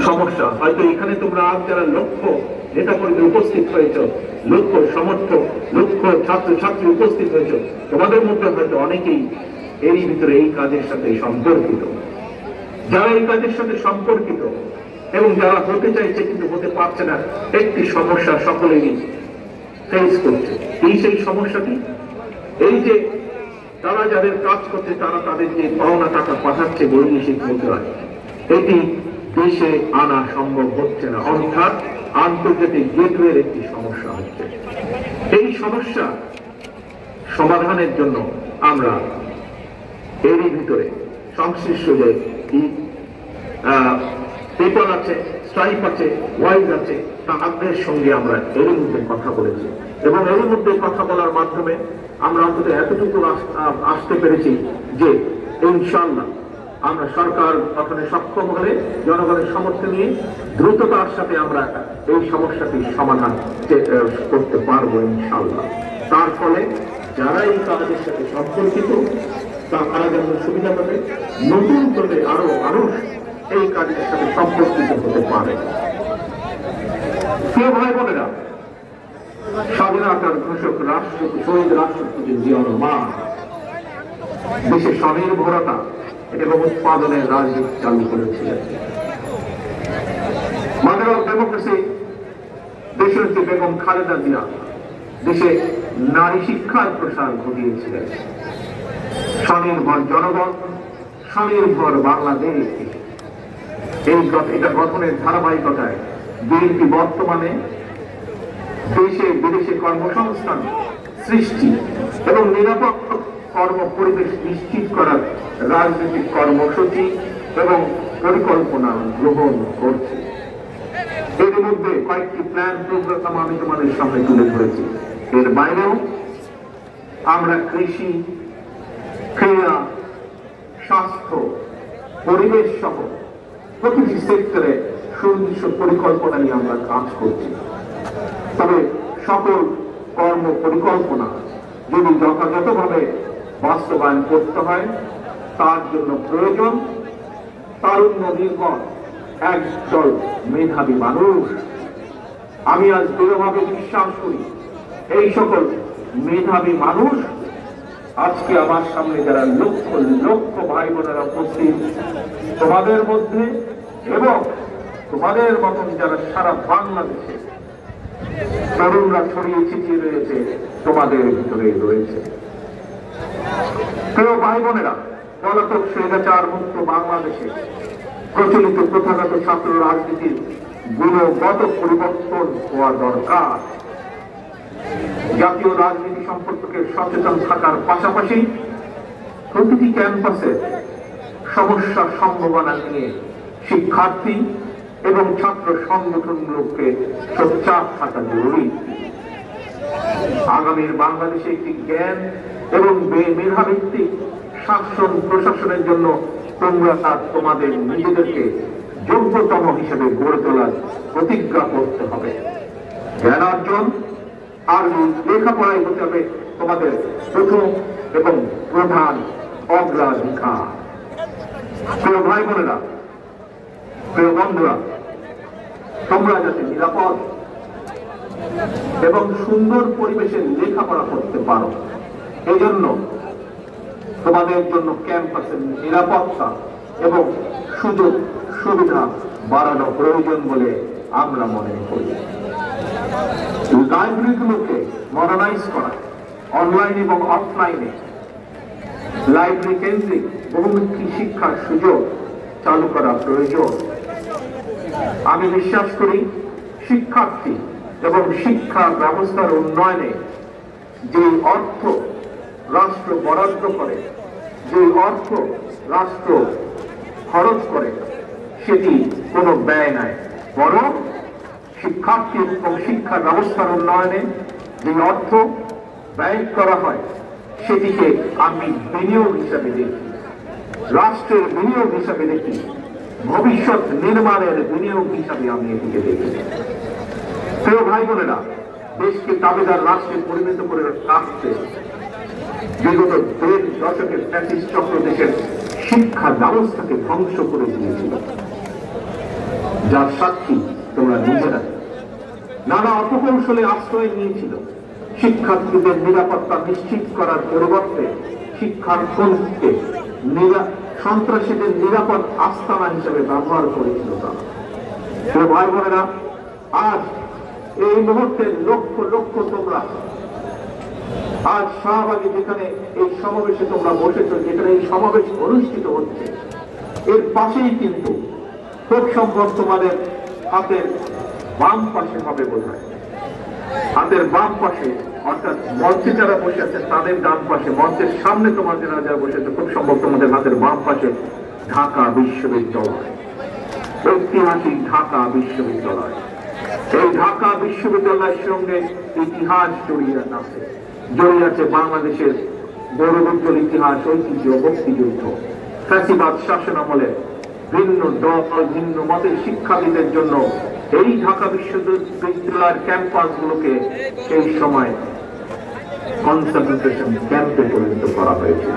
সমস্যা। হয়তো এখানে তোমরা আজ যারা লক্ষ্য নেতাকর্মী উপস্থিত হয়েছ, লক্ষ্য সমর্থক, লক্ষ্য ছাত্র ছাত্রী উপস্থিত হয়েছ, তোমাদের মধ্যে হয়তো অনেকেই এরই ভিতরে এই কাজের সাথে সম্পর্কিত। যারা এই কাজের সাথে সম্পর্কিত এবং যারা হতে চাইছে কিন্তু হতে পারছে না, একটি সমস্যা সকলেরই ফেস করছে। এই সেই সমস্যাটি, এই যে তারা যাদের কাজ করছে তারা তাদের যে পাওনা টাকা পাঠাচ্ছে বৈদেশিক মুদ্রায়, এটি দেশে আনা সম্ভব হচ্ছে না, অর্থাৎ আন্তর্জাতিক গেটওয়ের একটি সমস্যা হচ্ছে। এই সমস্যা সমাধানের জন্য আমরা এরই ভিতরে সংশ্লিষ্ট যে পেপাল আছে, স্ট্রাইপ আছে, ওয়াইজ আছে, তাদের সঙ্গে আমরা এর মধ্যে কথা বলেছি এবং এর মধ্যে কথা বলার মাধ্যমে আমরা অন্তত এতটুকু আসতে পেরেছি যে ইনশাআল্লাহ আমরা সরকার গঠনে সক্ষম হলে জনগণের সমর্থন নিয়ে দ্রুততার সাথে আমরা এই সমস্যাটির সমাধান করতে পারবো ইনশাআল্লাহ। তার ফলে যারা এই কাজের সাথে সম্পর্কিত তারা যেন সুবিধা পাবে, নতুন করে আরো মানুষ এই কাজের সাথে সম্পর্কিত হতে পারে। প্রিয় ভাই বোনেরা, স্বাধীনতার ঘোষক রাষ্ট্রপতি শহীদ রাষ্ট্রপতি জিয়াউর রহমান দেশে স্বনির্ভরতা এবং উৎপাদনের রাজনীতি চালু করেছিলেন। মাদার অফ ডেমোক্রেসি দেশনেত্রী বেগম খালেদা জিয়া দেশে নারী শিক্ষার প্রসার ঘটিয়েছিলেন। স্বনির্ভর জনগণ, স্বনির্ভর বাংলাদেশ, এটা গঠনের ধারাবাহিকতায় বিএনপি বর্তমানে দেশে বিদেশে কর্মসংস্থান সৃষ্টি এবং নিরাপদ কর্ম পরিবেশ নিশ্চিত করার রাজনৈতিক কর্মসূচি এবং পরিকল্পনা গ্রহণ করছে। এর মধ্যে কয়েকটি প্ল্যান প্রোগ্রাম আমি তোমাদের সামনে তুলে ধরেছি। এর বাইরেও আমরা কৃষি, ক্রীড়া, স্বাস্থ্য, পরিবেশ সহ প্রতিটি সেক্টরে সুনির্দিষ্ট পরিকল্পনা নিয়ে আমরা কাজ করছি। তবে সকল কর্ম পরিকল্পনা যদি যথাযথভাবে বাস্তবায়ন করতে হয় তার জন্য প্রয়োজন তারুণ্য নির্ভর একদল মেধাবী মানুষ। আমি আজ দৃঢ়ভাবে বিশ্বাস করি এই সকল মেধাবী মানুষ আজকে আমার সামনে যারা লক্ষ লক্ষ ভাই বোনেরা উপস্থিত তোমাদের মধ্যে এবং তোমাদের মতন যারা সারা বাংলাদেশে তরুণরা ছড়িয়ে ছিটিয়ে রয়েছে তোমাদের ভিতরে রয়েছে। প্রিয় ভাই বোনেরা, পলাতক স্বৈরাচার মুক্ত বাংলাদেশে প্রচলিত প্রথাগত ছাত্র রাজনীতির গুণগত পরিবর্তন হওয়া দরকার। জাতীয় রাজনীতি সম্পর্কে সচেতন থাকার পাশাপাশি প্রতিটি ক্যাম্পাসে সমস্যার সম্ভাবনা নিয়ে শিক্ষার্থী এবং ছাত্র সংগঠনগুলোকে সোচ্চার থাকা জরুরি। আগামীর বাংলাদেশে একটি জ্ঞান এবং মেধাভিত্তিক শাসন প্রশাসনের জন্য তোমরা তোমাদের নিজেদেরকে যোগ্যতম হিসেবে গড়ে তোলার প্রতিজ্ঞা করতে হবে। জ্ঞানার্জন আর লেখাপড়াই হতে হবে তোমাদের প্রথম এবং প্রধান অগ্রাধিকার। প্রিয় ভাই বোনেরা, প্রিয় বন্ধুরা, তোমরা যাতে নিরাপদ এবং সুন্দর পরিবেশে লেখাপড়া করতে পারো এই জন্য তোমাদের জন্য ক্যাম্পাসের নিরাপত্তা এবং সুযোগ সুবিধা বাড়ানো প্রয়োজন বলে আমরা মনে করি। লাইব্রেরিগুলোকে মডার্নাইজ করা, অনলাইন এবং অফলাইনে লাইব্রেরি কেন্দ্রিক বহুমুখী শিক্ষার সুযোগ চালু করা প্রয়োজন। আমি বিশ্বাস করি শিক্ষার্থী এবং শিক্ষা ব্যবস্থার উন্নয়নে যে অর্থ রাষ্ট্র বরাদ্দ করে, যে অর্থ রাষ্ট্র খরচ করে সেটি কোনো ব্যয় নয়, বরং শিক্ষার্থী এবং শিক্ষা ব্যবস্থার উন্নয়নে যে অর্থ ব্যয় করা হয় সেটিকে আমি বিনিয়োগ হিসাবে দেখি, রাষ্ট্রের বিনিয়োগ হিসাবে দেখি, ভবিষ্যৎ নির্মাণের বিনিয়োগ হিসাবে আমি এটিকে দেখি। প্রিয় ভাই বোনেরা, দেশকে দাবিদার রাষ্ট্রে পরিণত করে রাখতে বিগত 1.5 দশকের ফ্যাসিস্ট চক্র দেশের শিক্ষা ব্যবস্থাকে ধ্বংস করে দিয়েছিল। যার সাক্ষী তোমরা নিজেরা। নানা অপকৌশলে আশ্রয় নিয়েছিল শিক্ষার্থীদের নিরাপত্তা নিশ্চিত করার পরিবর্তে শিক্ষার্থীকে সন্ত্রাসীদের নিরাপদ আস্তানা হিসেবে ব্যবহার করেছিল তারা। ভাই বোনেরা, আজ এই মুহূর্তে লক্ষ লক্ষ তোমরা আজ শাহবাগে যেখানে এই সমাবেশে তোমরা বসেছ, যেখানে এই সমাবেশ অনুষ্ঠিত হচ্ছে, এর পাশেই কিন্তু খুব সম্ভব তোমাদের হাতের বাম পাশে হবে বোধহয়, হাতের বাম পাশে, অর্থাৎ মঞ্চে যারা বসে আছে তাদের ডান পাশে, মঞ্চের সামনে তোমাদের যারা বসে আছে খুব সম্ভব তোমাদের হাতের বাম পাশে ঢাকা বিশ্ববিদ্যালয়, ঐতিহাসিক ঢাকা বিশ্ববিদ্যালয়। এই ঢাকা বিশ্ববিদ্যালয়ের সঙ্গে ইতিহাস জড়িয়ে আছে বাংলাদেশের গৌরবোজ্জ্বল ইতিহাস, ঐতিহ্য, মুক্তিযুদ্ধ, ফ্যাসিবাদ শাসন আমলে ভিন্ন দল, ভিন্ন মতের শিক্ষার্থীদের জন্য এই ঢাকা বিশ্ববিদ্যালয়ের ক্যাম্পাস গুলোকে সেই সময় কনসেন্ট্রেশন ক্যাম্পে পরিণত করা হয়েছে।